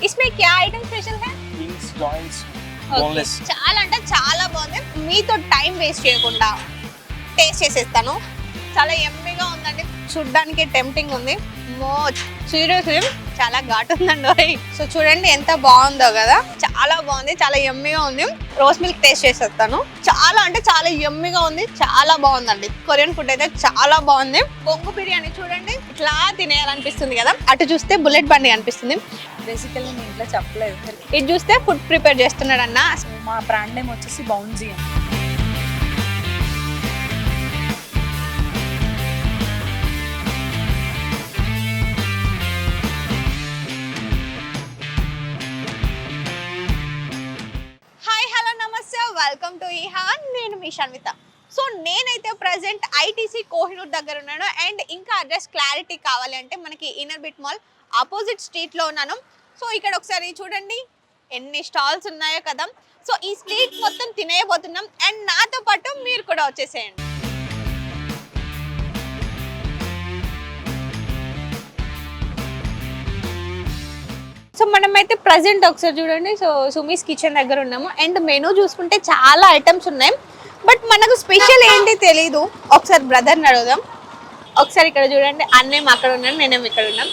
इसमें क्या item special है? Wings joints boneless. చాలా అంటే చాలా బాగుంది. మీతో టైం వేస్ట్ చేయకుండా టేస్ట్ చేసేస్తాను. చాలా యమ్మీగా ఉందండి. చూడ్డానికి టెంప్టింగ్ ఉంది. మో సీరియస్లీ చాలా ఘాటు ఉందండి. సో చూడండి ఎంత బాగుందో కదా, చాలా బాగుంది, చాలా యమ్మీగా ఉంది. రోజ్ మిల్క్ టేస్ట్ చేసేస్తాను. చాలా అంటే చాలా యమ్మీగా ఉంది, చాలా బాగుందండి. కొరియన్ ఫుడ్ అయితే చాలా బాగుంది. బొంగు బిర్యానీ చూడండి ఇట్లా తినేయాలనిపిస్తుంది కదా, అటు చూస్తే బుల్లెట్ బండి అనిపిస్తుంది. బేసికల్లీ మీ ఇంట్లో చెప్పలేదు. ఇది చూస్తే ఫుడ్ ప్రిపేర్ చేస్తున్నాడు అన్న. మా బ్రాండ్ నేమ్ వచ్చేసి బౌన్జీ అని. హాయ్ హలో నమస్తే, వెల్కమ్ టు ఈహా. నేను మీ షన్విత. సో నేనైతే ప్రజెంట్ ఐటీసీ కోహినూర్ దగ్గర ఉన్నాను. అండ్ ఇంకా అడ్రస్ క్లారిటీ కావాలి అంటే మనకి ఇన్నర్ బిట్ మాల్ ఆపోజిట్ స్ట్రీట్లో ఉన్నాను. సో ఇక్కడ ఒకసారి చూడండి ఎన్ని స్టాల్స్ ఉన్నాయో కదా. సో ఈ స్ట్రీట్ మొత్తం తినేయబోతున్నాం. అండ్ నాతో పాటు మీరు కూడా వచ్చేసేయండి. సో మనమైతే ప్రజెంట్ ఒకసారి చూడండి, సో సుమీస్ కిచెన్ దగ్గర ఉన్నాము. అండ్ మెనూ చూసుకుంటే చాలా ఐటమ్స్ ఉన్నాయి, బట్ మనకు స్పెషల్ ఏంటి తెలీదు. ఒకసారి బ్రదర్ని అడుగుదాం. ఒకసారి ఇక్కడ చూడండి, అన్నేం అక్కడ ఉన్నాను, నేనేం ఇక్కడ ఉన్నాం.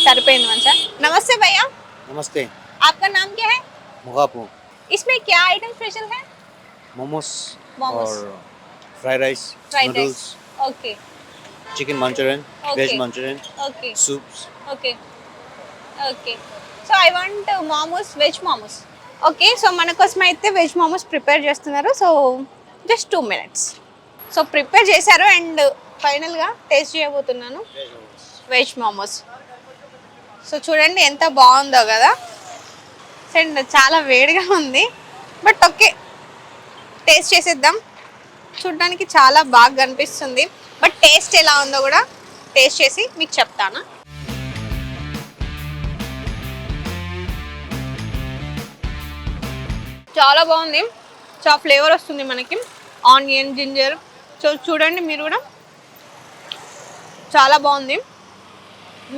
సరిపోయింది మంచిగా. నమస్తే భయ్యా. नमस्ते. आपका नाम क्या है? मुगापू. इसमें क्या आइटम स्पेशल है? मोमोस मोमोस और fried rice, fried noodles, rice. Okay chicken manchurian, Okay. Veg manchurian, okay soups. Okay okay. So I want momos, veg momos. Okay, so మన కోసం అయితే వెజ్ మోమోస్ ప్రిపేర్ చేస్తున్నారు. So just 2 minutes. So prepare చేశారు and ఫైనల్గా taste చేయబోతున్నాను veg momos. So చూడండి ఎంత బాగుందో కదా. అండ్ చాలా వేడిగా ఉంది, బట్ ఓకే టేస్ట్ చేసేద్దాం. చూడడానికి చాలా బాగా కనిపిస్తుంది, బట్ టేస్ట్ ఎలా ఉందో కూడా టేస్ట్ చేసి మీకు చెప్తాను. చాలా బాగుంది. సో ఆ ఫ్లేవర్ వస్తుంది మనకి, ఆనియన్, జింజర్. సో చూడండి మీరు కూడా, చాలా బాగుంది.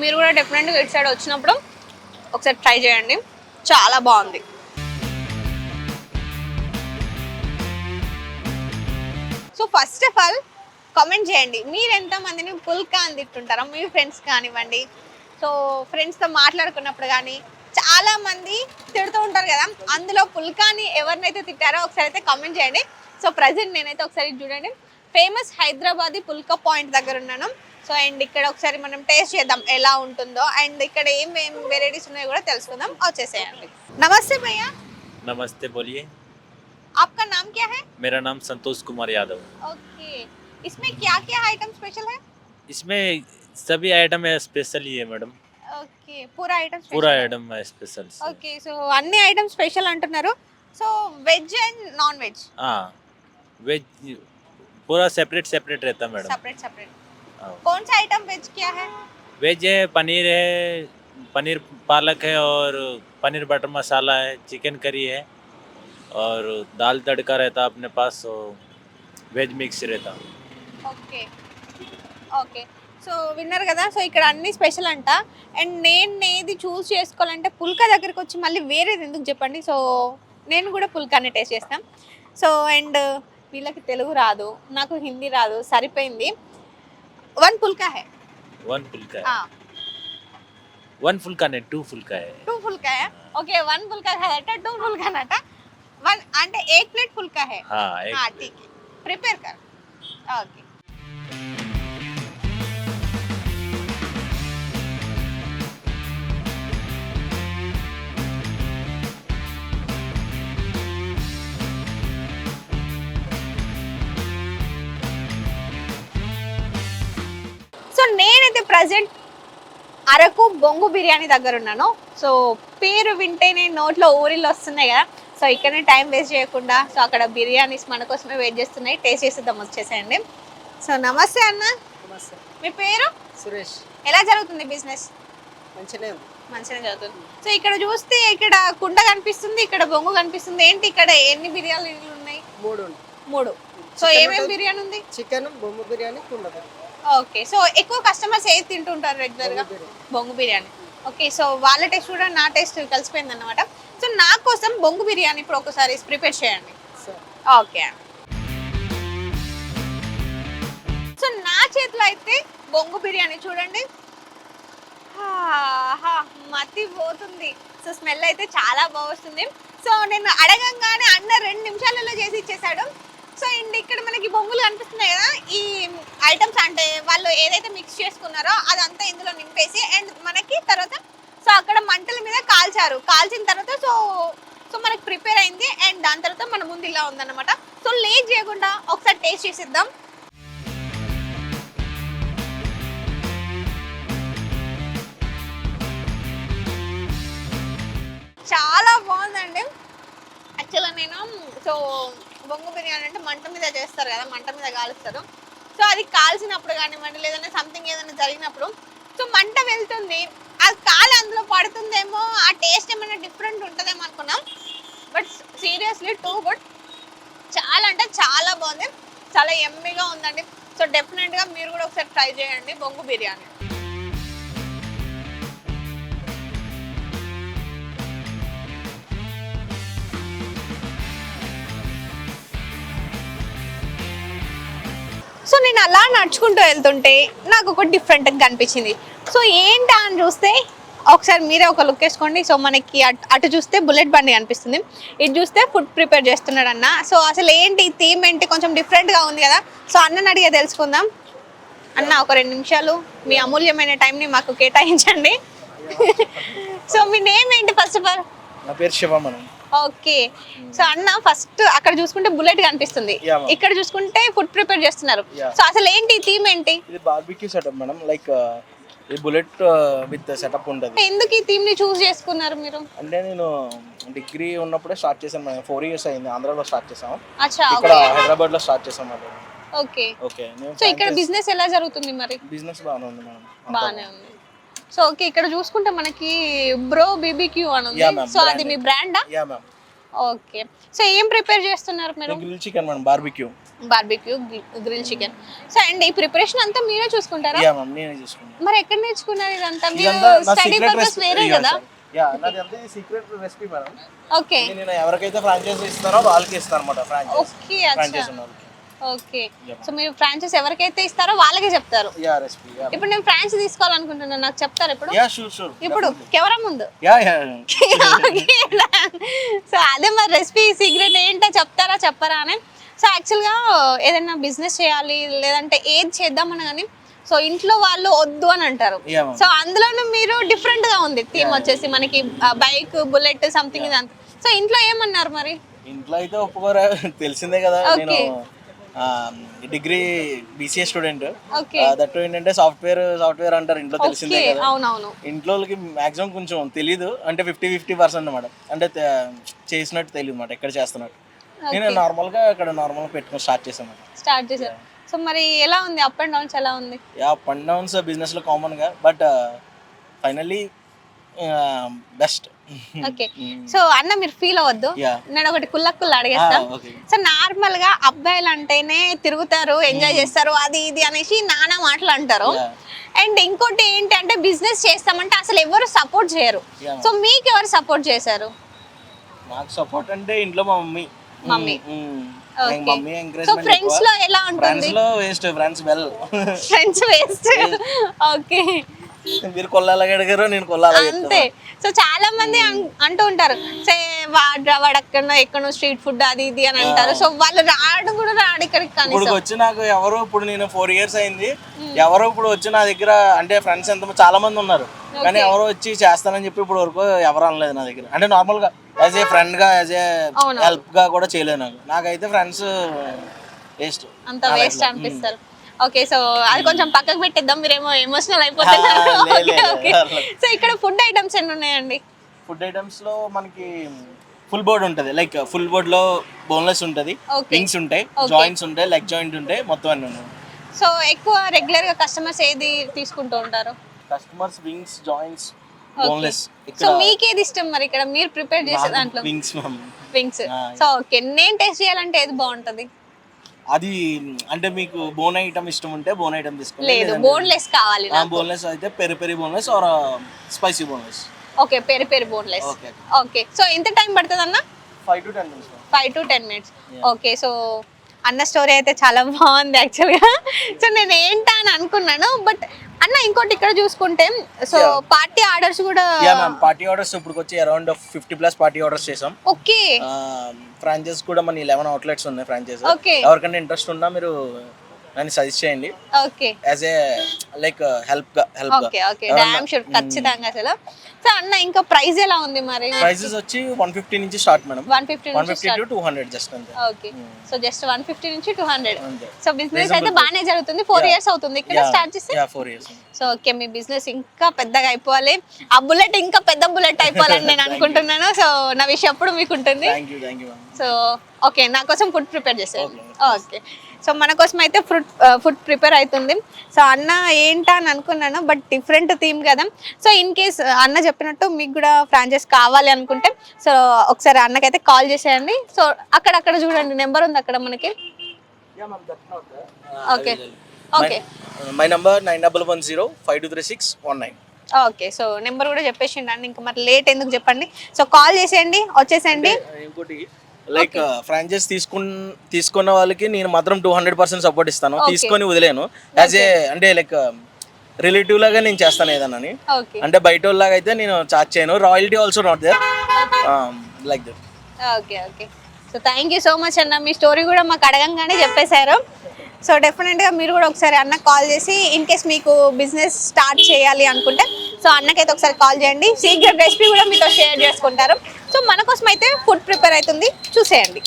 మీరు కూడా డెఫినెట్గా ఇటు సైడ్ వచ్చినప్పుడు ఒకసారి ట్రై చేయండి, చాలా బాగుంది. So first of all comment చేయండి, మీరు ఎంతమందిని పుల్కా అని తిట్టుంటారో మీ ఫ్రెండ్స్ కానివ్వండి. సో ఫ్రెండ్స్తో మాట్లాడుకున్నప్పుడు కానీ చాలా మంది తిడుతూ ఉంటారు కదా, అందులో పుల్కాని ఎవరినైతే తిట్టారో ఒకసారి అయితే కామెంట్ చేయండి. సో ప్రజెంట్ నేనైతే ఒకసారి చూడండి ఫేమస్ హైదరాబాదీ పుల్కా పాయింట్ దగ్గర ఉన్నాను. సో అండ్ ఇక్కడ ఒకసారి మనం టేస్ట్ చేద్దాం ఎలా ఉంటుందో, అండ్ ఇక్కడ ఏం వెరైటీస్ ఉన్నాయో కూడా తెలుసుకుందాం. వచ్చేసేయండి. నమస్తే భయ్యా. नमस्ते, बोलिए. आपका नाम क्या है? मेरा नाम संतोष कुमार यादव. ओके, इसमें क्या क्या आइटम स्पेशल है? इसमें सभी आइटम है स्पेशल ही है मैडम. ఓకే, పూరా ఐటమ్ पूरा आइटम है स्पेशल. ఓకే, సో అన్ని ఐటమ్స్ స్పెషల్ అంటున్నారు. So veg and non veg हाँ, वेज पूरा सेपरेट सेपरेट रहता है मैडम. Separate separate. हाँ. कौन सा आइटम वेज क्या है? वेज है, पनीर पालक है, और पनीर बटर मसाला है, चिकन करी है, और दाल तड़का रहता अपने पास, और वेज मिक्स रहता. Okay okay. సో విన్నారు కదా, సో ఇక్కడ అన్ని స్పెషల్ అంట. అండ్ నేను ఏది చూస్ చేసుకోవాలంటే పుల్కా దగ్గరికి వచ్చి మళ్ళీ వేరేది ఎందుకు చెప్పండి. సో నేను కూడా పుల్కాని టేస్ట్ చేస్తాను. సో అండ్ వీళ్ళకి తెలుగు రాదు, నాకు హిందీ రాదు, సరిపోయింది. 1 పుల్కా హై. वन फुल्का है. वन फुल्का नहीं, 2 फुल्का है. 2 फुल्का है. ओके, 1 फुल्का खाया 2 फुल्का नट 1 అంటే 1 प्लेट फुल्का है. हाँ, एक हाँ ठीक है, प्रिपेयर कर. ओके. సో నేనైతే ప్రజెంట్ అరకు బొంగు బిర్యానీ దగ్గర ఉన్నాను. సో పేరు వింటేనే నోట్లో ఊరిలో వస్తున్నాయి కదా. సో ఇక్కడనే టైం వేస్ట్ చేయకుండా, సో అక్కడ బిర్యానీస్ మన కోసమే వెయిట్ చేస్తున్నాయి. టేస్ట్ చేసేద్దాం, వచ్చేసేయండి. సో నమస్తే అన్న. నమస్తే. మీ పేరు? సురేష్. ఎలా జరుగుతుంది బిజినెస్? మంచిగా మంచిగా జరుగుతుంది. సో ఇక్కడ చూస్తే ఇక్కడ కుండ కనిపిస్తుంది, ఇక్కడ బొంగు కనిపిస్తుంది. ఏంటి ఇక్కడ ఎన్ని బిర్యానీలు ఉన్నాయి? 3. సో ఏమేమి బిర్యానీ ఉంది? చికెన్, బొమ్మ బిర్యానీ, కుండ బిర్యానీ. ఓకే, సో ఎక్కువ కస్టమర్స్ ఏది తింటుంటారు రెగ్యులర్ గా? బొంగు బిర్యానీ. ఓకే, సో వాళ్ళ టేస్ట్ కూడా నా టేస్ట్ కలిసిపోయింది అనమాట. సో నా కోసం బొంగు బిర్యానీ ఇప్పుడు ఒకసారి ప్రిపేర్ చేయండి. ఓకే. సో నా చేతిలో అయితే బొంగు బిర్యానీ చూడండి, మతి పోతుంది. సో స్మెల్ అయితే చాలా బాగా వస్తుంది. సో నేను అడగంగానే అన్న 2 నిమిషాలలో చేసి ఇచ్చేసాడు. సో అండ్ ఇక్కడ మనకి బొంగులు కనిపిస్తున్నాయి కదా, ఈ ఐటమ్స్ అంటే వాళ్ళు ఏదైతే మిక్స్ చేసుకున్నారో అదంతా ఇందులో నింపేసి అండ్ మనకి తర్వాత సో అక్కడ మంటల మీద కాల్చిన తర్వాత సో మనకి ప్రిపేర్ అయింది. అండ్ దాని తర్వాత మన ముందు ఇలా ఉందన్నమాట. సో లేట్ చేయకుండా ఒకసారి టేస్ట్ చేసిద్దాం. చాలా బాగుందండి. యాక్చువల్గా నేను సో బొంగు బిర్యానీ అంటే మంట మీద చేస్తారు కదా, మంట మీద కాలుస్తారు. సో అది కాల్చినప్పుడు కానివ్వండి లేదంటే సంథింగ్ ఏదైనా జరిగినప్పుడు సో మంట వెళ్తుంది, అది కాలి అందులో పడుతుందేమో, ఆ టేస్ట్ ఏమైనా డిఫరెంట్ ఉంటుందేమో అనుకున్నాం. But seriously too good. చాలా అంటే చాలా బాగుంది, చాలా యమ్మీగా ఉందండి. సో డెఫినెట్గా మీరు కూడా ఒకసారి ట్రై చేయండి బొంగు బిర్యానీ. సో నేను అలా నడుచుకుంటూ వెళ్తుంటే నాకు ఒక డిఫరెంట్గా కనిపించింది. సో ఏంటా అని చూస్తే ఒకసారి మీరే ఒక లుక్ వేసుకోండి. సో మనకి అటు చూస్తే బుల్లెట్ బండి కనిపిస్తుంది, ఇటు చూస్తే ఫుడ్ ప్రిపేర్ చేస్తున్నాడు అన్న. సో అసలు ఏంటి థీమ్ ఏంటి, కొంచెం డిఫరెంట్గా ఉంది కదా. సో అన్నని అడిగే తెలుసుకుందాం. అన్న ఒక 2 నిమిషాలు మీ అమూల్యమైన టైంని మాకు కేటాయించండి. సో మీ నేమ్ ఏంటి ఫస్ట్ ఆఫ్ ఆల్? నా పేరు శివ మేడం. ఓకే. సో అన్న ఫస్ట్ అక్కడ చూసుకుంటే బుల్లెట్ కనిపిస్తుంది, ఇక్కడ చూసుకుంటే ఫుడ్ ప్రిపేర్ చేస్తున్నారు. సో అసలు ఏంటి థీమ్ ఏంటి? ఇది బార్బిక్యూ సెటప్ మేడం, లైక్ ఈ బుల్లెట్ విత్ సెటప్ ఉంటుంది. ఎందుకు ఈ థీమ్ ని చూస్ చేసుకున్నారు మీరు? అంటే నేను డిగ్రీ ఉన్నప్పుడే స్టార్ట్ చేశాను మేడం, 4 years అయింది. ఆంధ్రాలో స్టార్ట్ చేసాం, అచ్చా, ఇక్కడ హైదరాబాద్ లో స్టార్ట్ చేసాం మేడం. Okay okay. సో ఇక్కడ బిజినెస్ ఎలా జరుగుతుంది మరి? బిజినెస్ బాగానే ఉంది మేడం. బాగానే ఉంది. సో ఓకే, ఇక్కడ చూసుకుంటే మనకి బ్రో బీబీక్యూ అని ఉంది. సో అది మీ బ్రాండా? Yeah ma'am. ఓకే. సో ఏం ప్రిపేర్ చేస్తున్నారు మీరు? Grill chicken madam, barbecue grill chicken. So and ఈ ప్రిపరేషన్ అంతా మీరే చూసుకుంటారా? యా మ్యామ్, నేనే చూసుకుంటాను. మరి ఎక్కడ నేర్చుకున్నారు ఇదంతా? మీరు స్టడీ పర్పస్ వేరే కదా? యా, నాది అంతా సీక్రెట్ రెసిపీ మేడం. ఓకే. నేను ఎవరికైతే ఫ్రాంచైజ్ ఇస్తారో వాళ్ళకి ఇస్తాను అన్నమాట. ఓకే, ఫ్రాంచైజ్ ఉన్న వాళ్ళకి. ఓకే. సో మీరు ఫ్రాంచైజ్ ఎవరికైతే ఇస్తారో వాళ్ళకే చెప్తారు. Yeah, recipe. యా, ఇప్పుడు నేను ఫ్రాంచైజ్ తీసుకోవాలనుకుంటున్నాను, నాకు చెప్తారు ఇప్పుడు? Yeah, sure. ఇప్పుడు కెమెరా ముందు. Yeah yeah. సో అదే మరి రెసిపీ సీక్రెట్ ఏంటో చెప్తారా చెప్పరా అని. సో యాక్చువల్గా ఏదైనా బిజినెస్ చేయాలి లేదంటే ఏది చేద్దామని కానీ సో ఇంట్లో వాళ్ళు వద్దు అని అంటారు. సో అందులోనూ మీరు డిఫరెంట్ గా ఉంది థీమ్ వచ్చేసి మనకి బైక్ బుల్లెట్ సంథింగ్ ఇదంతా. సో ఇంట్లో ఏమన్నారు మరి? ఇంట్లో అయితే ఒప్పుకోరా, తెలిసిందే కదా. నేను డిగ్రీ BCA స్టూడెంట్. దట్టు ఏంటంటే సాఫ్ట్వేర్ అంటారు ఇంట్లో, తెలిసిందే కదా. అవునవును. ఇంట్లోకి మాక్సిమం కొంచెం తెలీదు, అంటే 50% అన్నమాట. అంటే చేసినట్టు తెలియదు అన్నమాట, ఎక్కడ చేస్తున్నట్టు. నేను నార్మల్గా ఇక్కడ నార్మల్గా పెట్టుకొని స్టార్ట్ చేశాను. సో మరి ఎలా ఉంది, అప్ అండ్ డౌన్స్ ఎలా ఉంది? యా, అప్ అండ్ డౌన్స్ బిజినెస్లో కామన్గా, but finally best. Okay. So అన్న మీరు ఫీల్ అవ్వద్దు, నేను ఒకటి కుల్ల అడిగేస్తాను. సో నార్మల్ గా అబ్బాయిలు అంటేనే తిరుగుతారు, ఎంజాయ్ చేస్తారు, అది ఇది అనేసి నానా మాటలు అంటారు. అండ్ ఇంకోటి ఏంటి అంటే బిజినెస్ చేస్తామంటే అసలు ఎవరు సపోర్ట్ చేయరు. సో మీకు ఎవరు సపోర్ట్ చేశారు? నాకు సపోర్ట్ అంటే ఇంట్లో మా మమ్మీ. సో ఫ్రెండ్స్ లో ఎలా ఉంటుంది? Friends waste. ఓకే. మీరు కొల్లాలగా అడిగారు, నేను కొల్లాలగా అంతే. సో చాలా మంది అంటూ ఉంటారు, సే వాడు ఎక్కడో స్ట్రీట్ ఫుడ్ అది ఇది అని అంటారు. సో వాళ్ళు రాడు ఇక్కడికి. కానీ ఇప్పుడు వచ్చి నాకు ఎవరు, ఇప్పుడు నేను 4 years అయింది, ఎవరు ఇప్పుడు వచ్చి నా దగ్గర అంటే ఫ్రెండ్స్ ఎంత చాలా మంది ఉన్నారు, కానీ ఎవరు వచ్చి చేస్తానని చెప్పి ఇప్పుడు వరకు ఎవరు అనలేదు నా దగ్గర. అంటే నార్మల్ గా యాజ్ ఏ ఫ్రెండ్ గా, యాజ్ ఏ హెల్ప్ గా కూడా చేయలేదు. నాకైతే ఫ్రెండ్స్ వేస్ట్, అంత వేస్ట్ అనిపిస్తారు. ఓకే. సో అది కొంచెం పక్కకు పెట్టిద్దాం, మీరేమో ఎమోషనల్ అయిపోతున్నారు. సో ఇక్కడ ఫుడ్ ఐటమ్స్ ఎన్ని ఉన్నాయండి? ఫుడ్ ఐటమ్స్ లో మనకి ఫుల్ బోర్డ్ ఉంటుంది, లైక్ ఫుల్ బోర్డ్ లో బోన్లెస్ ఉంటుంది, వింగ్స్ ఉంటాయి, జాయింట్స్ ఉంటాయి, లెగ్ జాయింట్ ఉంటాయి, మొత్తం అన్ని ఉన్నాయి. సో ఎక్కువ రెగ్యులర్ గా కస్టమర్స్ ఏది తీసుకుంటూ ఉంటారు? Customers wings, joints, boneless. So మీకు ఏది ఇష్టం మరి ఇక్కడ మీరు ప్రిపేర్ చేసే దాంట్లో? వింగ్స్. వింగ్స్. సో ఓకే, నేను టేస్ట్ చేయాలంటే ఏది బాగుంటది? అది అంటే మీకు బోన్ ఐటమ్ ఇష్టం ఉంటే బోన్ ఐటమ్ తీసుకోండి. లేదు, బోన్లెస్ కావాలి నాకు. బోన్లెస్ అయితే peri peri boneless or spicy boneless. Okay, peri peri boneless. Okay. Okay, so ఎంత టైం పడుతుంది అన్న? 5 to 10 minutes. 5 to 10 minutes. Okay, so అన్న స్టోరీ అయితే చాలా బాగుంది యాక్చువల్గా. సో నేను ఏంటా అని అనుకున్నాను, బట్ అన్న ఇంకోటి ఇక్కడ చూసుకుంటే సో పార్టీ ఆర్డర్స్ కూడా. యా మ్యామ్, పార్టీ ఆర్డర్స్ ఇప్పుడు వచ్చి అరౌండ్ 50+ పార్టీ ఆర్డర్స్ చేసాం. ఓకే, ఫ్రాంచైజ్ కూడా మన 11 అవుట్లెట్స్ ఉన్నాయి ఫ్రాంచైజ్. ఓకే, ఎవరికైనా ఇంట్రెస్ట్ ఉన్నా మీరు నన్ను సజెస్ట్ చేయండి okay, as a like help. Okay, okay, damn sure, ఖచ్చితంగా అసలు. సో అన్న ఇంకా ప్రైస్ ఎలా ఉంది మరి? ప్రైజెస్ వచ్చి 150 నుంచి స్టార్ట్ మేడం. 150 నుంచి 150 to 200 జస్ట్ అంతే. ఓకే, సో జస్ట్ 150 నుంచి 200. అంతే. సో బిజినెస్ అయితే బాగానే జరుగుతుంది. 4 years అవుతుంది ఇక్కడ స్టార్ట్ చేసి. Yeah 4 years. సో ఓకే, మీ బిజినెస్ ఇంకా పెద్దగా అయిపోవాలి, ఆ బుల్లెట్ ఇంకా పెద్ద బుల్లెట్ అయిపోవాలని నేను అనుకుంటున్నాను. సో నా విషయం ఎప్పుడు మీకు ఉంటుంది. Thank you ma'am. So okay, నా కోసం ఫుడ్ ప్రిపేర్ చేసేయండి. ఓకే, సో మన కోసం అయితే ఫుడ్ ప్రిపేర్ అవుతుంది. సో అన్న ఏంటా అని అనుకున్నాను, బట్ డిఫరెంట్ థీమ్ కదా. సో ఇన్ కేస్ అన్న చెప్పినట్టు మీకు కూడా ఫ్రాంచైజ్ కావాలి అనుకుంటే సో ఒకసారి అన్నకైతే కాల్ చేసేయండి. సో అక్కడ చూడండి, నెంబర్ ఉంది అక్కడ మనకి. Okay, okay, my number 9110523619. Okay, so number కూడా చెప్పేసిండి అండి. ఇంకా మరి లేట్ ఎందుకు చెప్పండి. సో కాల్ చేసేయండి, వచ్చేసేయండి. ఇంకోటి లైక్ ఫ్రాంచైజ్ తీసుకున్న వాళ్ళకి నేను మాత్రం 200% సపోర్ట్ ఇస్తాను. తీసుకొని వదిలేను. యాజ్ ఏ అంటే లైక్ రిలేటివ్ లాగా నేను చేస్తాను ఏదన్నా. ఓకే, అంటే బయట వాళ్ళలాగా అయితే నేను చార్జ్ చేయను. Royalty also not there like that. Okay, okay, so thank you so much అన్న. మీ స్టోరీ కూడా మాకు అడగంగానే చెప్పేశారు. సో డెఫినెట్గా మీరు కూడా ఒకసారి అన్న కాల్ చేసి ఇన్ కేస్ మీకు బిజినెస్ స్టార్ట్ చేయాలి అనుకుంటే సో అన్నకైతే ఒకసారి కాల్ చేయండి. సీక్రెట్ రెసిపీ కూడా మీతో షేర్ చేసుకుంటారు. సో మన కోసం అయితే ఫుడ్ ప్రిపేర్ అవుతుంది, చూసేయండి.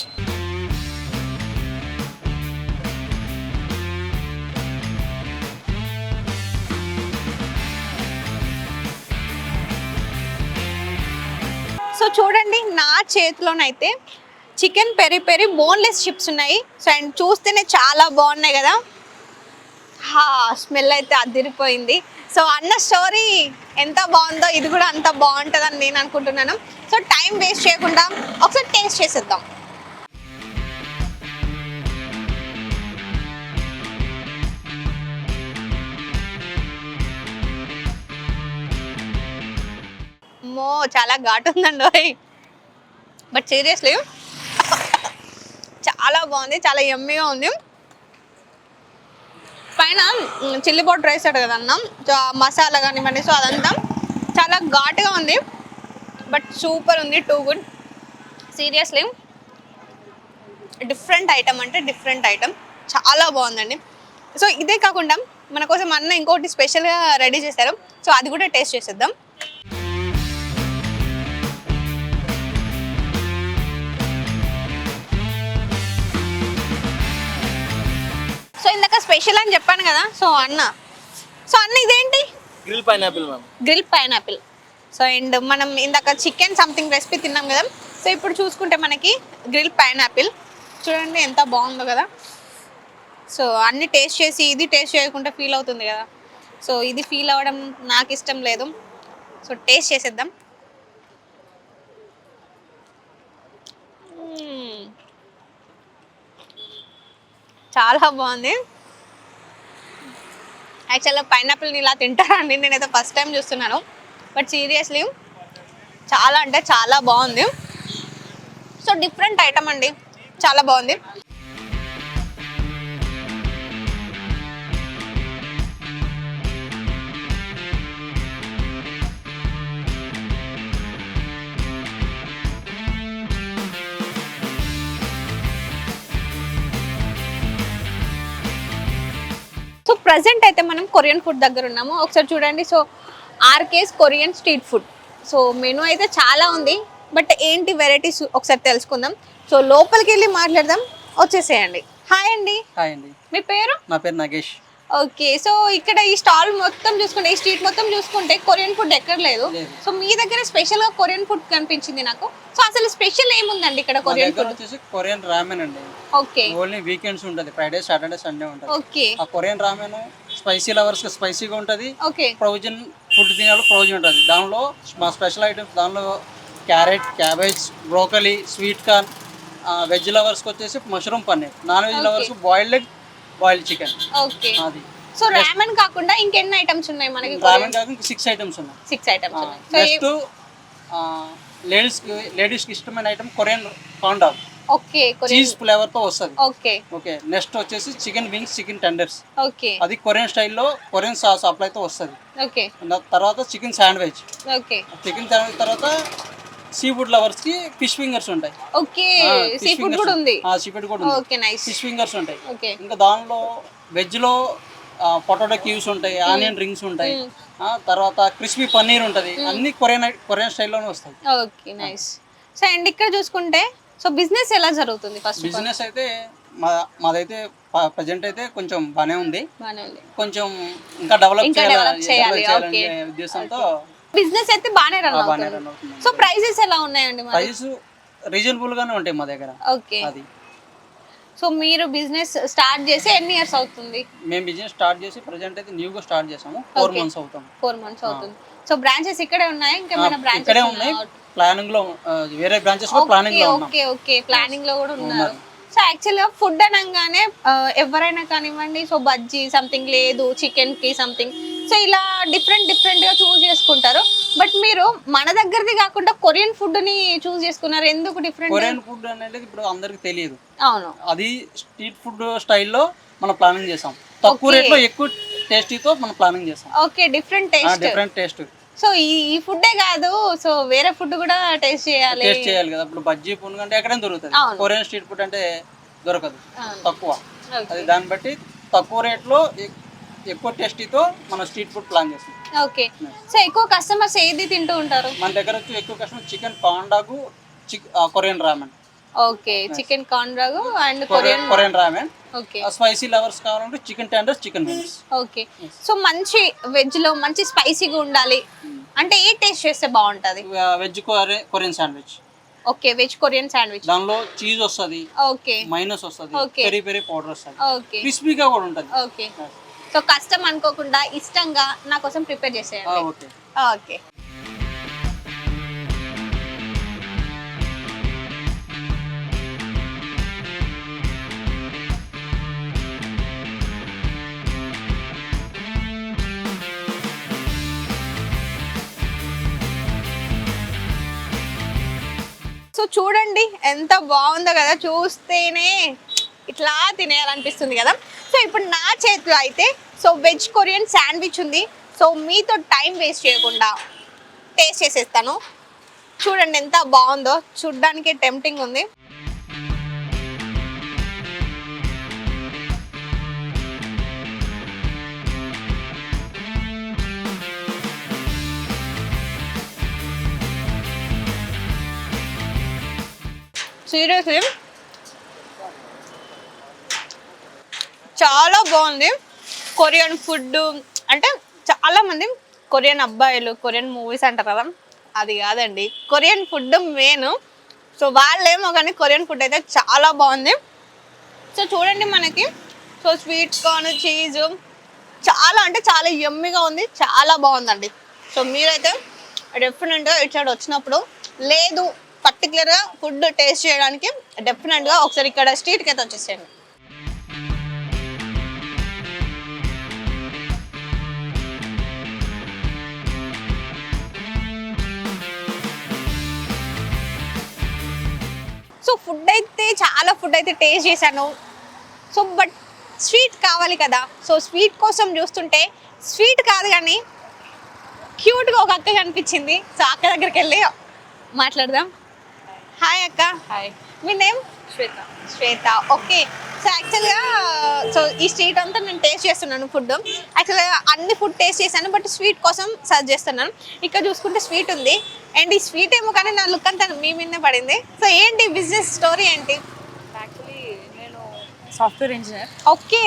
సో చూడండి, నా చేతిలోనైతే chicken peri peri boneless chips ఉన్నాయి. సో అండ్ చూస్తేనే చాలా బాగున్నాయి కదా. స్మెల్ అయితే అదిరిపోయింది. సో అన్న స్టోరీ ఎంత బాగుందో ఇది కూడా అంత బాగుంటుందని నేను అనుకుంటున్నాను. సో టైం వేస్ట్ చేయకుండా ఒకసారి టేస్ట్ చేసేద్దాం. అమ్మో, చాలా ఘాటు ఉందండి. బట్ సీరియస్లీ చాలా బాగుంది, చాలా యమ్మీగా ఉంది. పైన చిల్లీ పౌడర్ వేసాడు కదా అన్న, సో మసాలా కానివ్వండి, సో అదంతా చాలా ఘాటుగా ఉంది. బట్ సూపర్ ఉంది, too good. Seriously different item అంటే డిఫరెంట్ ఐటమ్, చాలా బాగుందండి. సో ఇదే కాకుండా మన కోసం అన్న ఇంకోటి స్పెషల్గా రెడీ చేశారు. సో అది కూడా టేస్ట్ చేసేద్దాం. సో ఇందాక స్పెషల్ అని చెప్పాను కదా. సో అన్న ఇదేంటి? Grill pineapple ma'am. Grill pineapple. So and మనం ఇందాక చికెన్ సంథింగ్ రెసిపీ తిన్నాం కదా. సో ఇప్పుడు చూసుకుంటే మనకి గ్రిల్ పైనాపిల్ చూడండి ఎంత బాగుందో కదా. సో అన్ని టేస్ట్ చేసి ఇది టేస్ట్ చేయకుండా ఫీల్ అవుతుంది కదా. సో ఇది ఫీల్ అవ్వడం నాకు ఇష్టం లేదు. సో టేస్ట్ చేసేద్దాం. చాలా బాగుంది. యాక్చువల్గా పైనాపిల్ని ఇలా తింటారండి, నేనైతే ఫస్ట్ టైం చూస్తున్నాను. బట్ సీరియస్లీ చాలా అంటే చాలా బాగుంది. సో డిఫరెంట్ ఐటమ్ అండి, చాలా బాగుంది. సో ప్రజెంట్ అయితే మనం కొరియన్ ఫుడ్ దగ్గర ఉన్నాము. ఒకసారి చూడండి. So RK's Korean street food. So menu అయితే చాలా ఉంది, బట్ ఏంటి వెరైటీస్ ఒకసారి తెలుసుకుందాం. సో లోపలికి వెళ్ళి మాట్లాడదాం, వచ్చేసేయండి. హాయ్ అండి. హాయ్ అండి, మీ పేరు? నా పేరు నాగేష్. ఓకే, సో ఇక్కడ ఈ స్టాల్ మొత్తం చూసుకుంటే, ఈ స్ట్రీట్ మొత్తం చూసుకుంటే కొరియన్ ఫుడ్ ఎక్కడ లేదు. సో మీ దగ్గర స్పెషల్ గా కొరియన్ ఫుడ్ కనిపించింది నాకు. సో అసలు స్పెషల్ ఏముందండి ఇక్కడ కొరియన్ ఫుడ్? వచ్చేసి కొరియన్ రామెన్ అండి. ఓకే, ఓన్లీ వీకెండ్స్ ఉంటుంది, ఫ్రైడే సాటర్డే సండే ఉంటుంది. ఓకే, ఆ కొరియన్ రామెన్ స్పైసీ లవర్స్ కి స్పైసీగా ఉంటుంది. ఓకే, ప్రొవిజన్ ఫుడ్ తినేవాళ్ళు ప్రొవిజన్ ఉంటుంది. దానిలో మా స్పెషల్ ఐటమ్స్, దానిలో carrot, cabbage, broccoli, sweet corn, veg లవర్స్కి వచ్చేసి mushroom paneer, non veg Okay. లవర్స్కి boiled egg, boiled chicken. Okay. అది సో రామెన్ కాకుండా ఇంకెన్ని ఐటమ్స్ ఉన్నాయి మనకి? రామెన్ కాకుండా 6 ఐటమ్స్ ఉన్నాయి. 6 ఐటమ్స్ ఉన్నాయి. సో నెక్స్ట్ లేడీస్కి ఇష్టమైన item Korean corndog, okay, Korean. Cheese ఫ్లేవర్తో వస్తుంది. ఓకే. ఓకే, నెక్స్ట్ వచ్చేసి chicken wings, chicken tenders, okay. అది కొరియన్ స్టైల్లో కొరియన్ సాస్ అప్లైతో వస్తుంది. ఓకే. తర్వాత chicken sandwich, okay. Chicken sandwich తర్వాత సీ ఫుడ్ లవర్స్కి ఫిష్ ఫింగర్స్ ఉంటాయి. ఓకే, సీ ఫుడ్ కూడా ఉంది. సీ ఫుడ్ కూడా ఉంది. Okay, nice. ఫిష్ ఫింగర్స్ ఉంటాయి. ఓకే. ఇంకా దానిలో వెజ్లో పొటాటో క్యూబ్స్ ఉంటాయి, ఆనియన్ రింగ్స్ ఉంటాయి, తర్వాత క్రిస్పీ పన్నీర్ ఉంటుంది. అన్ని కొరియన్ స్టైల్లోనే వస్తాయి. Okay, nice. సో అండ్ ఇక్కడ చూసుకుంటే సో బిజినెస్ ఎలా జరుగుతుంది? ఫస్ట్ బిజినెస్ అయితే మాదైతే ప్రజెంట్ అయితే కొంచెం బాగానే ఉంది. బాగానే ఉంది. కొంచెం ఇంకా డెవలప్ చేయాలి. చేయాలనే ఉద్దేశంతో బిజినెస్ అయితే బాగానే రన్ బాగానే అవుతుంది. రన్ అవుతుంది. సో ప్రైజెస్ ఎలా ఉన్నాయండి మరి? ప్రైస్ రీజనబుల్ గానే ఉంటాయి మా దగ్గర. ఓకే. అది సో మీరు బిజినెస్ స్టార్ట్ చేసి ఎన్ని ఇయర్స్ అవుతుంది? మేము బిజినెస్ స్టార్ట్ చేసి ప్రజెంట్ అయితే న్యూగా స్టార్ట్ చేసాము. 4 months అవుతాం. 4 months అవుతుంది. సో బ్రాంచెస్ ఇక్కడే ఉన్నాయా? ఇంకేమైనా బ్రాంచెస్ ఇక్కడే ఉన్నాయి. ప్లానింగ్ లో వేరే బ్రాంచెస్ లో ప్లానింగ్ లో ఉన్నాం. ఓకే, ఓకే, ప్లానింగ్ లో కూడా ఉన్నారు. సో యాక్చువల్గా ఫుడ్ అనగానే ఎవరైనా కానివ్వండి, సో బజ్జీ సంథింగ్ లేదు, చికెన్ కి సంథింగ్, సో ఇలా డిఫరెంట్ గా చూస్ చేసుకుంటారు. బట్ మీరు మన దగ్గరది కాకుండా కొరియన్ ఫుడ్ ని చూస్ చేసుకున్నారు, ఎందుకు డిఫరెంట్? కొరియన్ ఫుడ్ అనేది ఇప్పుడు అందరికి తెలియదు. అవును, అది స్ట్రీట్ ఫుడ్ స్టైల్లో మనం ప్లానింగ్ చేసాం. తక్కువ రేట్ లో ఎక్కువ టేస్టీతో మనం ప్లానింగ్ చేసాం. Okay, different taste. సో ఈ ఫుడ్డే కాదు, సో వేరే ఫుడ్ కూడా టేస్ట్ చేయాలి కదా. ఇప్పుడు బజ్జీ పునుగు అంటే ఎక్కడైనా దొరుకుతుంది. కొరియన్ స్ట్రీట్ ఫుడ్ అంటే దొరకదు, తక్కువ. అది దాన్ని బట్టి తక్కువ రేట్లో ఎక్కువ టేస్టీతో మనం స్ట్రీట్ ఫుడ్ ప్లాన్ చేస్తాం. ఓకే. సో ఎక్కువ కస్టమర్స్ ఏది తింటూ ఉంటారు మన దగ్గర వచ్చి? ఎక్కువ customer chicken corndog, Korean ramen. Okay, chicken corndog and Korean ramen. Okay. Spicy lovers కావాలంటే chicken tenders, chicken wings. Okay. So మంచి వెజ్ లో మంచి స్పైసీగా ఉండాలి అంటే ఏ టేస్ట్ చేస్తే బాగుంటది? Veg Korean sandwich. Okay, veg Korean sandwich. దానిలో చీజ్ వస్తుంది, ఓకే, మైనస్ వస్తుంది, Okay. పెరి పెరి పౌడర్ వస్తుంది, ఓకే, క్రిస్పీగా కూడా ఉంటుంది. ఓకే. సో కష్టం అనుకోకుండా ఇష్టంగా నా కోసం ప్రిపేర్ చేసేయండి. ఓకే. ఓకే. సో చూడండి ఎంత బాగుందో కదా, చూస్తేనే ఇట్లా తినేయాలనిపిస్తుంది కదా. సో ఇప్పుడు నా చేతిలో అయితే సో వెజ్ కొరియన్ శాండ్విచ్ ఉంది. సో మీతో టైం వేస్ట్ చేయకుండా టేస్ట్ చేసేస్తాను. చూడండి ఎంత బాగుందో, చూడ్డానికి టెంప్టింగ్ ఉంది. సీరియస్లీ చాలా బాగుంది. కొరియన్ ఫుడ్ అంటే చాలా మంది కొరియన్ అబ్బాయిలు కొరియన్ మూవీస్ అంటారు కదా, అది కాదండి, కొరియన్ ఫుడ్ మెయిన్. సో వాళ్ళేమో కానీ కొరియన్ ఫుడ్ అయితే చాలా బాగుంది. సో చూడండి మనకి సో స్వీట్ కార్న్, చీజ్ చాలా అంటే చాలా యమ్మీగా ఉంది, చాలా బాగుందండి. సో మీరైతే డెఫినెట్గా ఇటు సైడ్ వచ్చినప్పుడు లేదు పర్టికులర్గా ఫుడ్ టేస్ట్ చేయడానికి డెఫినెట్గా ఒకసారి ఇక్కడ స్ట్రీట్కి అయితే వచ్చేసేయండి. సో ఫుడ్ అయితే చాలా ఫుడ్ అయితే టేస్ట్ చేశాను. సో బట్ స్వీట్ కావాలి కదా, సో స్వీట్ కోసం చూస్తుంటే స్వీట్ కాదు కానీ క్యూట్గా ఒక అక్క కనిపించింది. సో అక్క దగ్గరికి వెళ్ళి మాట్లాడదాం. హాయ్ అక్క. హాయ్, మీ నేమ్? శ్వేత. శ్వేత. ఓకే. సో యాక్చువల్గా సో ఈ స్ట్రీట్ అంతా నేను టేస్ట్ చేస్తున్నాను ఫుడ్. యాక్చువల్గా అన్ని ఫుడ్ టేస్ట్ చేశాను, బట్ స్వీట్ కోసం సర్చ్ చేస్తున్నాను. ఇక్కడ చూసుకుంటే స్వీట్ ఉంది, అండ్ ఈ స్వీట్ ఏమో కానీ నా లుక్ అంతా మీ మీదనే పడింది. సో ఏంటి బిజినెస్ స్టోరీ ఏంటి? యాక్చువల్లీ నేను software engineer. Okay.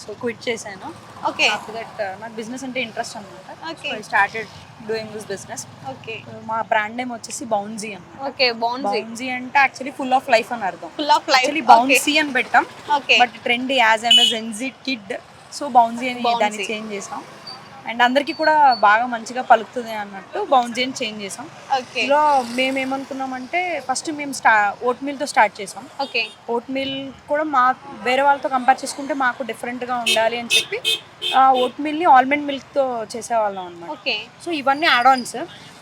So quit చేశాను. ఓకే. ఆఫ్టర్ దట్ నాకు బిజినెస్ అంటే ఇంట్రెస్ట్ అనమాట. Okay. I started doing this business. Okay. మా బ్రాండ్ నేమ్ వచ్చేసి బౌన్జీ అన్నమాట. Okay, bouncy. బౌన్జీ అంటే యాక్చువల్లీ ఫుల్ ఆఫ్ లైఫ్ అని అర్థం. Full of life. Actually bouncy అని పెట్టాం, okay. But trend as M S N G kid, so bouncy అని Bouncy. దాన్ని చేంజ్ చేసాం. అండ్ అందరికీ కూడా బాగా మంచిగా పలుకుతుంది అన్నట్టు బౌన్సీ అని చేంజ్ చేసాం. ఓకే ఇందులో మేము ఏమనుకున్నామంటే ఫస్ట్ మేము ఓట్ మీల్తో స్టార్ట్ చేసాం. ఓకే ఓట్ మీల్ కూడా వేరే వాళ్ళతో కంపేర్ చేసుకుంటే మాకు డిఫరెంట్గా ఉండాలి అని చెప్పి ఓట్ మీల్ని ఆల్మండ్ మిల్క్తో చేసేవాళ్ళం అనమాట. ఓకే సో ఇవన్నీ యాడ్ ఆన్స్.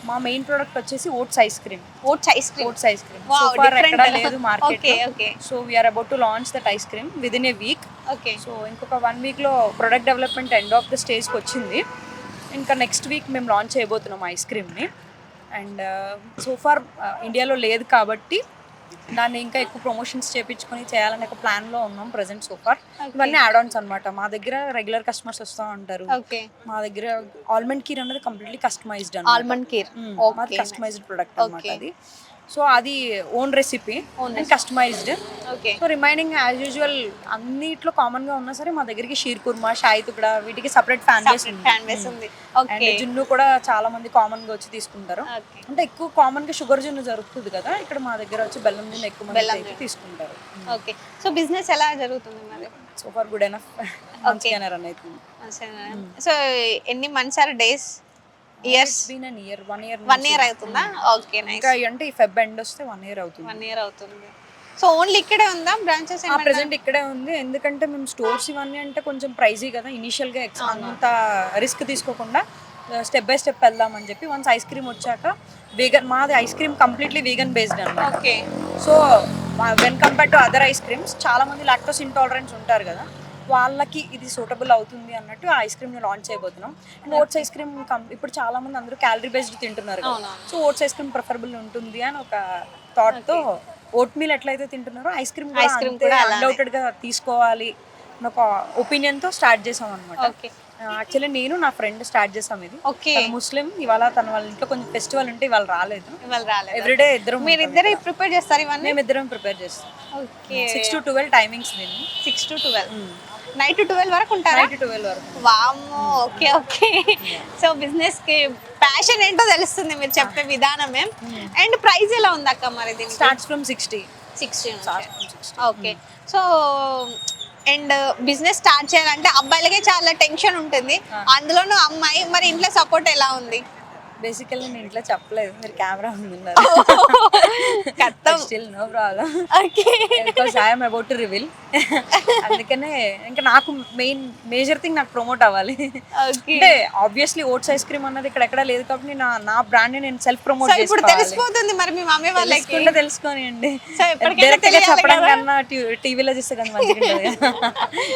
మా మెయిన్ ప్రోడక్ట్ వచ్చేసి oats ice cream. Oats ice cream. Oats ice cream Wow, different. ఎక్కడ లేదు market. Okay, okay. So we're about to launch that ice cream within a week. Okay so ఇంకొక 1 వీక్లో product development end of the స్టేజ్కి వచ్చింది. ఇంకా next week మేము launch చేయబోతున్నాం ice క్రీమ్ని. అండ్ సో ఫార్ ఇండియాలో లేదు కాబట్టి దాన్ని ఇంకా ఎక్కువ ప్రమోషన్స్ చేయించుకొని చేయాలనే ఒక ప్లాన్లో ఉన్నాం ప్రజెంట్ సో ఫార్. ఇవన్నీ యాడ్ ఆన్స్ అనమాట. మా దగ్గర రెగ్యులర్ కస్టమర్స్ వస్తూ ఉంటారు. ఓకే మా దగ్గర ఆల్మండ్ కీర్ అనేది కంప్లీట్లీ కస్టమైజ్డ్ ఆల్మండ్ కీర్. మాది కస్టమైజ్డ్ ప్రొడక్ట్ అనమాట అది. సో అది own recipe and customized. Okay so remaining as usual అన్నిట్లో కామన్గా ఉన్నా సరే మా దగ్గరికి షీర్ కుర్మా, షాయి తుకడా వీటికి సపరేట్ ఫ్యాన్ బేస్ ఉంది. ఫ్యాన్ బేస్ ఉంది. అండ్ ఓకే జున్ను కూడా చాలా మంది కామన్గా వచ్చి తీసుకుంటారు. ఓకే అంటే ఎక్కువ కామన్గా షుగర్ జున్ను జరుగుతుంది కదా, ఇక్కడ మా దగ్గర వచ్చి బెల్లం జున్ను ఎక్కువ మంది అయితే తీసుకుంటారు. ఓకే సో బిజినెస్ ఎలా జరుగుతుంది మరి? సో ఫార్ గుడ్ ఎనఫ్ మంచిగానే రన్ అవుతుంది. సో ఎన్ని months or days, years? Been an year, 1 year. 1 year అవుతుందా? Okay nice. ఇంకా అంటే ఈ ఫెబ్ ఎండ్ వస్తే 1 year అవుతుంది. 1 year అవుతుంది. సో ఓన్లీ ఇక్కడే ఉందా బ్రాంచెస్? ప్రెసెంట్ ఇక్కడే ఉంది. ఎందుకంటే మేము స్టోర్స్ ఇవన్నీ అంటే కొంచెం ప్రైజీ కదా, ఇనిషియల్గా అంత రిస్క్ తీసుకోకుండా స్టెప్ బై స్టెప్ వెళ్దామని చెప్పి వన్స్ ఐస్ క్రీమ్ వచ్చాక వీగన్, మాది ice cream completely vegan based అన్నమాట. Okay so when compare to other ice creams చాలా మంది లాక్టోస్ ఇంటాలరెన్స్ ఉంటారు కదా, వాళ్ళకి ఇది సూటబుల్ అవుతుంది అన్నట్టు ఆ ఐస్ క్రీమ్ని లాంచ్ చేయబోతున్నాం. అండ్ ఓట్స్ ఐస్ క్రీమ్ ఇప్పుడు చాలా మంది అందరూ క్యాలరీ బేస్డ్ తింటున్నారు కదా, so oats ice cream preferable ఉంటుంది అని ఒక థాట్తో ఓట్ మీల్ ఎట్లయితే తింటున్నారో ఐస్ క్రీమ్ కూడా అన్డౌటెడ్ గా తీసుకోవాలి అని ఒక ఒపీనియన్తో స్టార్ట్ చేసాం అనమాట. ఓకే యాక్చువల్లీ నేను నా ఫ్రెండ్ స్టార్ట్ చేసాం ఇది. ఓకే ముస్లిం, ఇవాళ తన వాళ్ళ ఇంట్లో కొంచెం ఫెస్టివల్ ఉంటే ఇవాళ రాలేదు. ఇవాళ రాలేదు. ఎవ్రీడే ఇద్దరం, మీరు ఇద్దరే ప్రిపేర్ చేస్తారు ఇవన్నీ? మేము ఇద్దరం ప్రిపేర్ చేస్తాం. ఓకే 6 to 12 టైమింగ్స్ దీన్ని. 6 to 12 నైట్ 12 వరకు ఉంటారా? నైట్ 12 వరకు. వామ్మో ఓకే ఓకే. సో బిజినెస్ కి ప్యాషన్ ఏంటో తెలుస్తుంది మీరు చెప్పే విధానమే. అండ్ ప్రైస్ ఎలా ఉంది అక్క మరి దీనికి? Starts from 60. Okay. So and business start చేయాలంటే అబ్బాయిలకే చాలా టెన్షన్ ఉంటుంది, అందులోనూ అమ్మాయి. మరి ఇంట్లో సపోర్ట్ ఎలా ఉంది? బేసికల్లీ నేను ఇంట్లో చెప్పలేదు, మీరు కెమెరా ముందున్నారు. Still no problem. Okay because I'm about to reveal. అందుకనే ఇంకా నాకు మేజర్ థింగ్ నాకు ప్రమోట్ అవ్వాలి. అంటే ఆబ్వియస్లీ ఓట్స్ ఐస్ క్రీమ్ అన్నది ఇక్కడ ఎక్కడ లేదు కాబట్టి నా బ్రాండ్ నేను సెల్ఫ్ ప్రమోట్ ఇప్పుడు తెలిసిపోతుంది మరి మీ మమ్మీ వాళ్ళకి. తెలుసుకోనియండి. సో డైరెక్ట్ గా చెప్పడం కన్నా టీవీలో చూస్తే కొంచెం మంచిగా ఉంటుంది,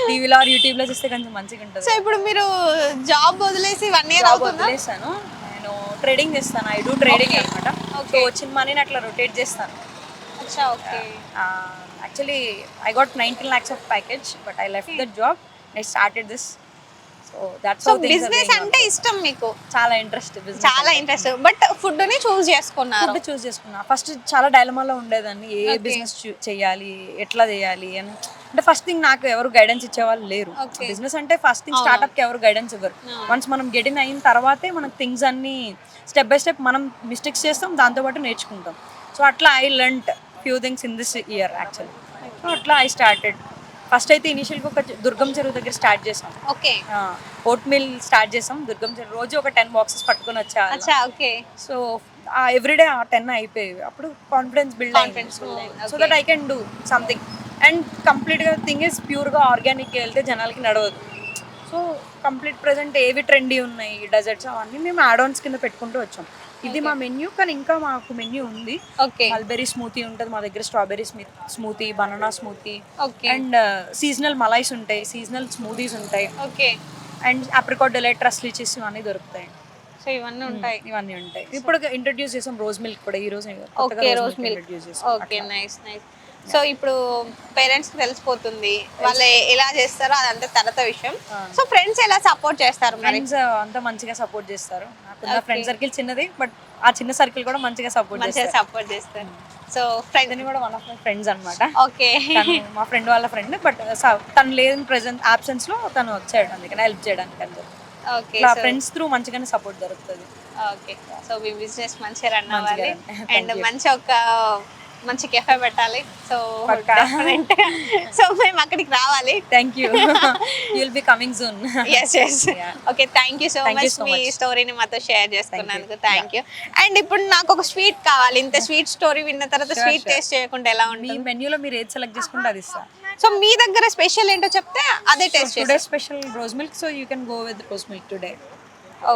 టీవీలో ఆర్ యూట్యూబ్ లో చూస్తే కొంచెం మంచిగా ఉంటుంది. సో ఇప్పుడు మీరు జాబ్ వదిలేసి 1 year అవుతుందా? వదిలేసాను. ట్రేడింగ్ చేస్తాను, ఐ డూ ట్రేడింగ్ అనమాట. సో వచ్చిన మనీని అట్లా రొటేట్ చేస్తాను. అచ్చా okay. Actually I got 19 lakhs of package but I left that job, I started this. So that's how things are business అంటే ఇష్టం మీకు? చాలా ఇంట్రెస్ట్, చాలా ఇంట్రెస్ట్. బట్ ఫుడ్ ని చూస్ చేసుకున్నారు? ఫుడ్ చూస్ చేసుకున్నా. ఫస్ట్ చాలా డైలమాలో ఉండేదాన్ని, ఏ బిజినెస్ చేయాలి, ఎట్లా చేయాలి అని. అంటే ఫస్ట్ థింగ్ నాకు ఎవరు గైడెన్స్ ఇచ్చేవాళ్ళు లేరు. బిజినెస్ అంటే ఫస్ట్ థింగ్ స్టార్ట్అప్ కి ఎవరు గైడెన్స్ ఇవ్వరు. వన్స్ మనం గెటిన్ అయిన తర్వాతే మనకు థింగ్స్ అన్ని స్టెప్ బై స్టెప్ మనం మిస్టేక్స్ చేస్తాం, దాంతోపాటు నేర్చుకుంటాం. సో అట్లా I learned few things in this year actually. So అట్లా ఐ స్టార్టెడ్. ఫస్ట్ అయితే ఇనిషియల్గా ఒక దుర్గం చెరువు దగ్గర స్టార్ట్ చేసాం. ఓకే. ఓట్ మీల్ స్టార్ట్ చేసాం దుర్గం చెరువు. రోజు ఒక 10 boxes పట్టుకొని వచ్చా. ఓకే. So everyday 10 అయిపోయేవి. అప్పుడు కాన్ఫిడెన్స్ బిల్డ్ అయింది. So that I can do something. And కంప్లీట్గా థింగ్ ఇస్ ప్యూర్గా ఆర్గానిక్గా వెళ్తే జనాలకి నడవదు. సో కంప్లీట్ ప్రెజెంట్ ఏవి ట్రెండీ ఉన్నాయి, డెజర్ట్స్ అవన్నీ మేము యాడ్ ఆన్స్ కింద పెట్టుకుంటూ వచ్చాం. ఇది మా మెన్యూ, కానీ ఇంకా మాకు మెన్యూ ఉంది. ఓకే. మల్బెరీ స్మూతీ ఉంటుంది మా దగ్గర, strawberry smoothie, banana smoothie, okay. And seasonal మలైస్ ఉంటాయి, సీజనల్ స్మూదీస్ ఉంటాయి, ఓకే. అండ్ అప్రికాట్ డిలైట్ ట్రస్లీ చీజ్ ఇవన్నీ దొరుకుతాయి. సో ఇవన్నీ ఉంటాయి. ఇవన్నీ ఉంటాయి. ఇప్పుడు ఇంట్రడ్యూస్ చేసాం రోజ్ మిల్క్ కూడా ఈ రోజు. Okay rose milk. Okay nice nice. So ఇప్పుడు పేరెంట్స్ కి తెలిసిపోతుంది వాళ్ళు ఎలా చేస్తారో అదంతా తర్వాత విషయం. సో ఫ్రెండ్స్ ఎలా సపోర్ట్ చేస్తారు? ఫ్రెండ్స్ అంతా మంచిగా సపోర్ట్ చేస్తారు. నాకున్న ఫ్రెండ్ సర్కిల్ చిన్నది, బట్ ఆ చిన్న సర్కిల్ కూడా మంచిగా సపోర్ట్ చేస్తారు. సో ఫ్రెండ్ కూడా వన్ ఆఫ్ మై ఫ్రెండ్స్ అనమాట. ఓకే. మా ఫ్రెండ్ వాళ్ళ ఫ్రెండ్, బట్ తను లేని ప్రెసెంట్ ఆబ్సెన్స్ లో తను వచ్చాడు, అందుకని హెల్ప్ చేయడానికి అందరూ. ఓకే. ఫ్రెండ్స్ త్రూ మంచిగానే సపోర్ట్ దొరుకుతుంది. ఓకే. సో మీ బిజినెస్ మంచిగా రన్ అవ్వాలి అండ్ మంచి ఒక మంచి కెఫే పెట్టాలి. సో పక్కా. సో మేము అక్కడికి రావాలి. Thank you. You'll be coming soon. Yes yes. Okay, thank you so Thank you much so మీ much. స్టోరీని మాతో షేర్ చేసుకున్నందుకు. Thank you. అండ్ ఇప్పుడు నాకు ఒక స్వీట్ కావాలి. ఇంత స్వీట్ స్టోరీ విన్న తర్వాత Sure, స్వీట్ sure. టేస్ట్ చేయకుండా ఎలా మీ ఉంటుంది? మెన్యూలో మీరు ఏది సెలెక్ట్ చేసుకుంటే అది ఇస్తా. సో మీ దగ్గర స్పెషల్ ఏంటో చెప్తే అదే టేస్ట్ టుడే చేస్తాం. Special rose milk, so you can go with rose milk today.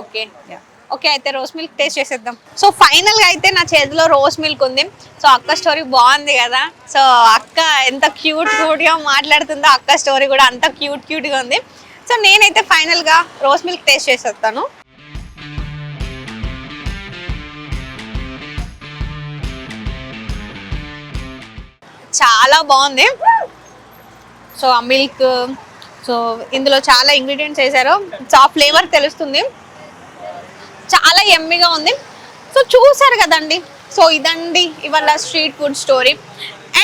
Okay yeah. Okay, అయితే రోజ్ మిల్క్ టేస్ట్ చేసేద్దాం. సో ఫైనల్ గా అయితే నా చేతిలో రోజ్ మిల్క్ ఉంది. సో అక్క స్టోరీ బాగుంది కదా. సో అక్క ఎంత క్యూట్ గా మాట్లాడుతుందో, అక్క స్టోరీ కూడా అంత క్యూట్ గా ఉంది. సో నేనైతే ఫైనల్ గా రోజ్ మిల్క్ టేస్ట్ చేసేస్తాను. చాలా బాగుంది. సో ఆ మిల్క్, సో ఇందులో చాలా ఇంగ్రీడియంట్స్ వేసారు. సో ఆ ఫ్లేవర్ తెలుస్తుంది, చాలా ఎమ్మిగా ఉంది. సో చూసారు కదండి. సో ఇదండి ఇవాళ స్ట్రీట్ ఫుడ్ స్టోరీ.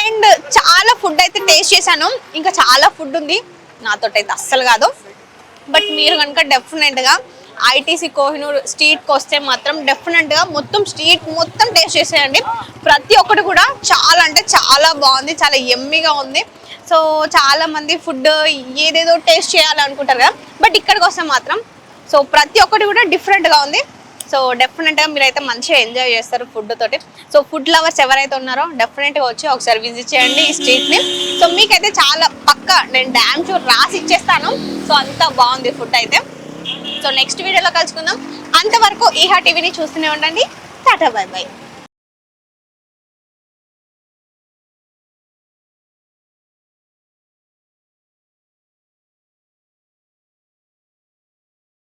అండ్ చాలా ఫుడ్ అయితే టేస్ట్ చేశాను, ఇంకా చాలా ఫుడ్ ఉంది. నాతో అయితే అస్సలు కాదు. బట్ మీరు కనుక డెఫినెట్గా ఐటీసీ కోహినూర్ స్ట్రీట్కి వస్తే మాత్రం డెఫినెట్గా మొత్తం స్ట్రీట్ మొత్తం టేస్ట్ చేసేయండి. ప్రతి ఒక్కటి కూడా చాలా అంటే చాలా బాగుంది, చాలా ఎమ్మిగా ఉంది. సో చాలా మంది ఫుడ్ ఏదేదో టేస్ట్ చేయాలనుకుంటారు కదా, బట్ ఇక్కడికి వస్తే మాత్రం సో ప్రతి ఒక్కటి కూడా డిఫరెంట్గా ఉంది. సో డెఫినెట్గా మీరైతే మంచిగా ఎంజాయ్ చేస్తారు ఫుడ్ తోటి. సో ఫుడ్ లవర్స్ ఎవరైతే ఉన్నారో డెఫినెట్గా వచ్చి ఒకసారి విజిట్ చేయండి ఈ స్ట్రీట్ని. సో మీకైతే చాలా పక్కా నేను డ్యామ్ షూర్ రాసి ఇచ్చేస్తాను. సో అంత బాగుంది ఫుడ్ అయితే. సో నెక్స్ట్ వీడియోలో కలుసుకుందాం. అంతవరకు ఈహా టీవీని చూస్తూనే ఉండండి. Tata bye by.